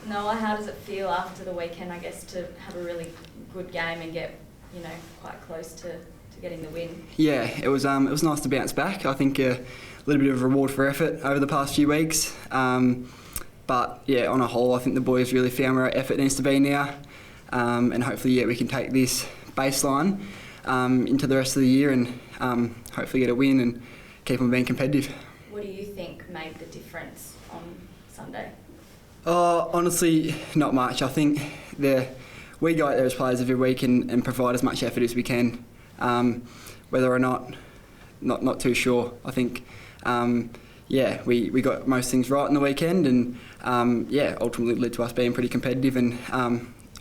Noah, how does it feel after the weekend, I guess, to have a really good game and get, quite close to getting the win? Yeah, it was nice to bounce back. I think a little bit of reward for effort over the past few weeks. But yeah, on a whole, I think the boys really found where our effort needs to be now. And hopefully, we can take this baseline into the rest of the year and hopefully get a win and keep on being competitive. What do you think made the difference on Sunday? Honestly, not much. I think we go out there as players every week and provide as much effort as we can. Whether or not too sure. I think, we got most things right on the weekend and, ultimately led to us being pretty competitive. And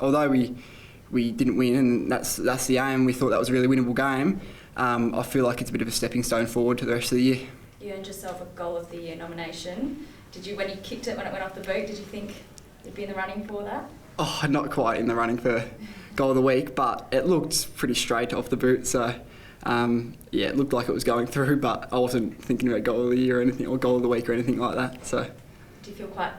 although we didn't win, and that's the aim, we thought that was a really winnable game, I feel like it's a bit of a stepping stone forward to the rest of the year. You earned yourself a Goal of the Year nomination. When you kicked it, when it went off the boot, did you think you'd be in the running for that? Oh, not quite in the running for Goal of the Week, but it looked pretty straight off the boot, so it looked like it was going through, but I wasn't thinking about Goal of the Year or anything, or Goal of the Week or anything like that. So, do you feel quite,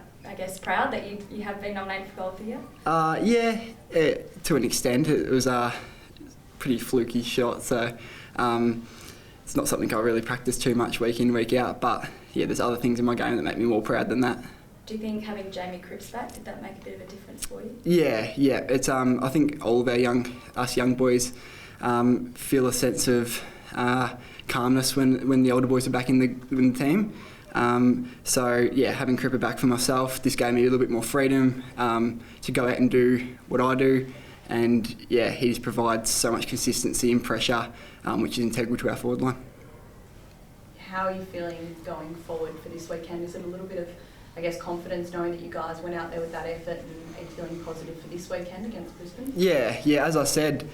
proud that you have been nominated for Goal of the Year? To an extent. It was a pretty fluky shot, so it's not something I really practice too much week in, week out, but there's other things in my game that make me more proud than that. Do you think having Jamie Cripps back, did that make a bit of a difference for you? Yeah. It's I think all of us young boys feel a sense of calmness when the older boys are back in the team. Having Cripper back for myself, this gave me a little bit more freedom to go out and do what I do. And he just provides so much consistency and pressure, which is integral to our forward line. How are you feeling going forward for this weekend? Is it a little bit of, confidence knowing that you guys went out there with that effort, and are you feeling positive for this weekend against Brisbane? Yeah, as I said,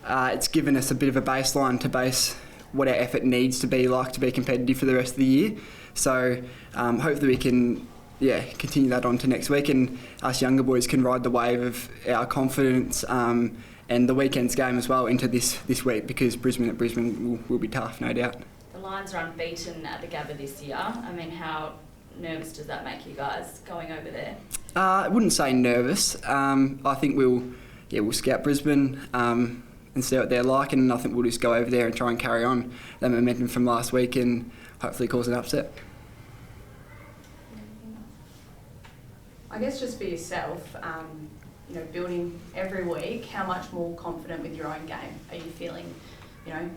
it's given us a bit of a baseline to base what our effort needs to be like to be competitive for the rest of the year. So hopefully we can continue that on to next week, and us younger boys can ride the wave of our confidence and the weekend's game as well into this week, because Brisbane will be tough, no doubt. The Lions are unbeaten at the Gabba this year. I mean, how nervous does that make you guys going over there? I wouldn't say nervous. I think we'll scout Brisbane and see what they're like, and I think we'll just go over there and try and carry on that momentum from last week and hopefully cause an upset. I guess just for yourself, building every week, how much more confident with your own game are you feeling,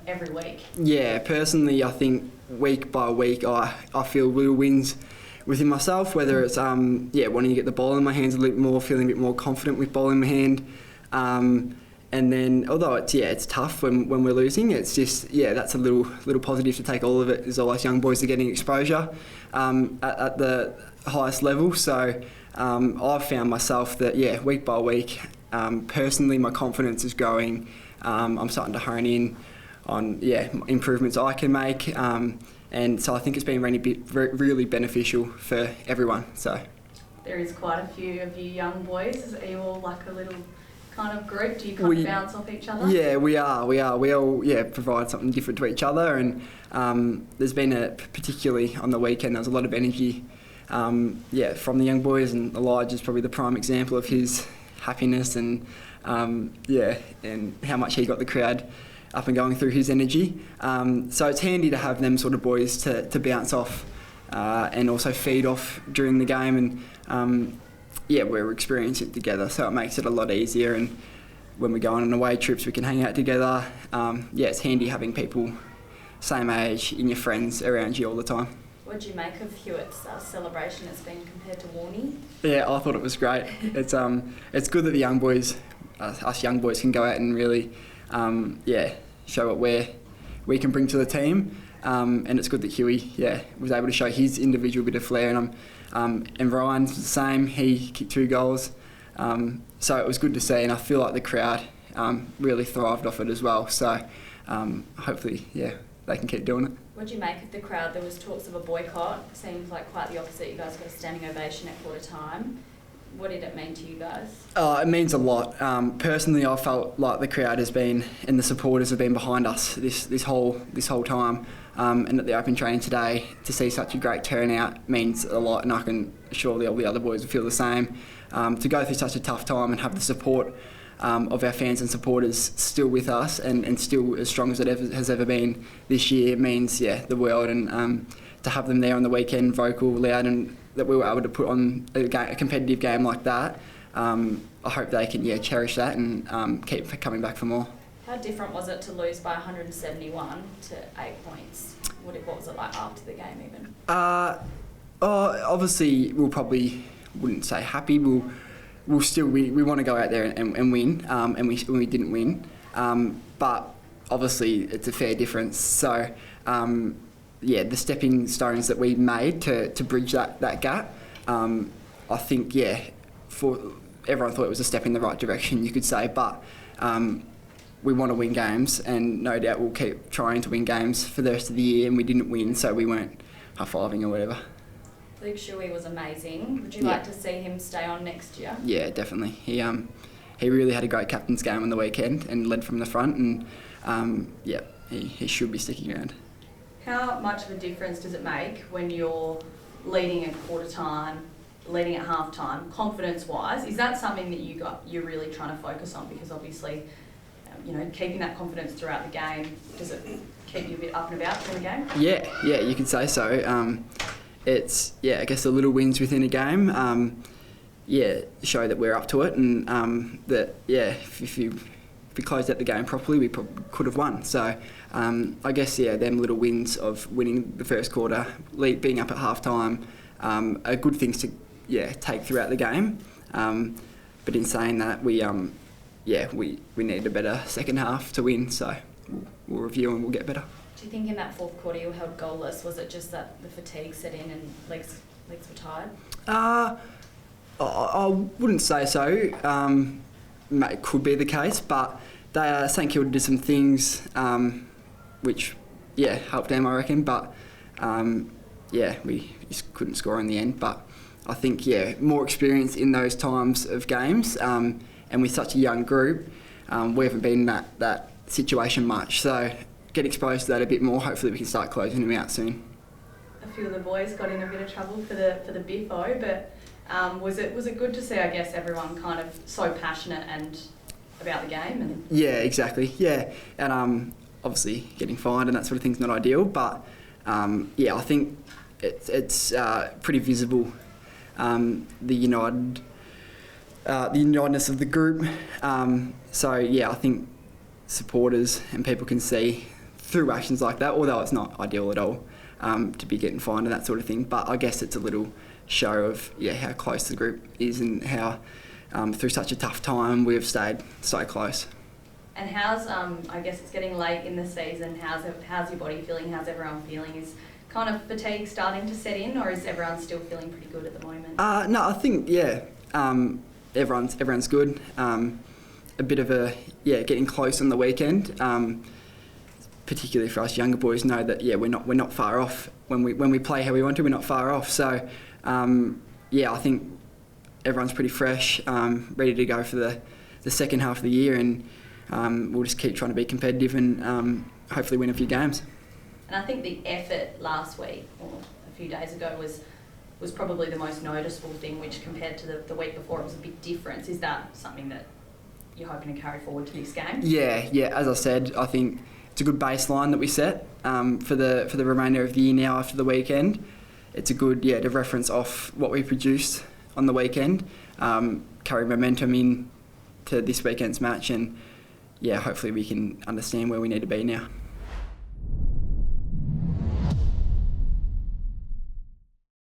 every week? Yeah, personally, I think week by week I feel little wins within myself, whether it's wanting to get the ball in my hands a little bit more, feeling a bit more confident with ball in my hand. And then, although it's tough when we're losing, it's just that's a little positive to take all of it, as all us young boys are getting exposure at the highest level. So I've found myself that week by week, personally my confidence is growing. I'm starting to hone in on improvements I can make, and so I think it's been really beneficial for everyone. So there is quite a few of you young boys. Are you all like a little kind of group? Do you kind of bounce off each other? Yeah, we are. We all provide something different to each other, and there's been particularly on the weekend, there was a lot of energy from the young boys, and Elijah's probably the prime example of his happiness and and how much he got the crowd up and going through his energy. So it's handy to have them sort of boys to bounce off and also feed off during the game, and we're experiencing it together, so it makes it a lot easier. And when we go on away trips, we can hang out together. It's handy having people same age and your friends around you all the time. What do you make of Hewitt's celebration that's been compared to Warney? Yeah, I thought it was great. It's good that the young boys, us young boys, can go out and really show what we can bring to the team. And it's good that Huey was able to show his individual bit of flair, and Ryan's the same. He kicked 2 goals, so it was good to see, and I feel like the crowd really thrived off it as well. So hopefully they can keep doing it. What do you make of the crowd? There was talks of a boycott. Seems like quite the opposite. You guys got a standing ovation at quarter time. What did it mean to you guys? It means a lot. Personally, I felt like the crowd has been, and the supporters have been behind us this whole time. And at the open training today, to see such a great turnout means a lot, and I can surely all the other boys will feel the same. to go through such a tough time and have the support of our fans and supporters still with us and still as strong as it has ever been this year means the world. And to have them there on the weekend, vocal, loud, and that we were able to put on a competitive game like that, I hope they can cherish that and keep coming back for more. How different was it to lose by 171 to 8 points? What was it like after the game even? Obviously, wouldn't say happy. We'll still we want to go out there and win, and we didn't win. But obviously, it's a fair difference. So the stepping stones that we made to bridge that gap, I think for everyone thought it was a step in the right direction, you could say. But we want to win games, and no doubt we'll keep trying to win games for the rest of the year. And we didn't win, so we weren't high-fiving or whatever. Luke Shuey was amazing. Would you like to see him stay on next year? Yeah, definitely. He really had a great captain's game on the weekend and led from the front, and he should be sticking around. How much of a difference does it make when you're leading at quarter time, leading at half time, confidence-wise? Is that something that you're really trying to focus on? Because obviously, keeping that confidence throughout the game, does it keep you a bit up and about in the game? Yeah, you could say so. It's I guess the little wins within a game, show that we're up to it, and that if we closed out the game properly, we probably could have won. So I guess them little wins of winning the first quarter, being up at half time, are good things to take throughout the game. But in saying that, we need a better second half to win. So we'll review and we'll get better. Do you think in that fourth quarter you held goalless? Was it just that the fatigue set in and legs were tired? I wouldn't say so. It could be the case, but St Kilda did some things which helped them, I reckon. But we just couldn't score in the end. But I think more experience in those times of games, and with such a young group, we haven't been in that situation much. So get exposed to that a bit more. Hopefully we can start closing them out soon. A few of the boys got in a bit of trouble for the biffo, but was it good to see, I guess, everyone kind of so passionate and about the game? And exactly. And obviously getting fined and that sort of thing's not ideal, but I think it's pretty visible, the unitedness of the group. I think supporters and people can see through actions like that, although it's not ideal at all to be getting fined and that sort of thing. But I guess it's a little show of how close the group is and how through such a tough time we have stayed so close. And how's I guess it's getting late in the season. How's your body feeling? How's everyone feeling? Is kind of fatigue starting to set in, or is everyone still feeling pretty good at the moment? No, I think everyone's good. A bit of getting close on the weekend. Particularly for us younger boys, know that we're not far off when we play how we want to. We're not far off. So I think everyone's pretty fresh, ready to go for the second half of the year, and we'll just keep trying to be competitive and hopefully win a few games. And I think the effort last week or a few days ago was probably the most noticeable thing, which compared to the week before, it was a big difference. Is that something that you're hoping to carry forward to this game? Yeah. As I said, I think it's a good baseline that we set for the remainder of the year now after the weekend. It's a good to reference off what we produced on the weekend, carry momentum in to this weekend's match, and hopefully we can understand where we need to be now.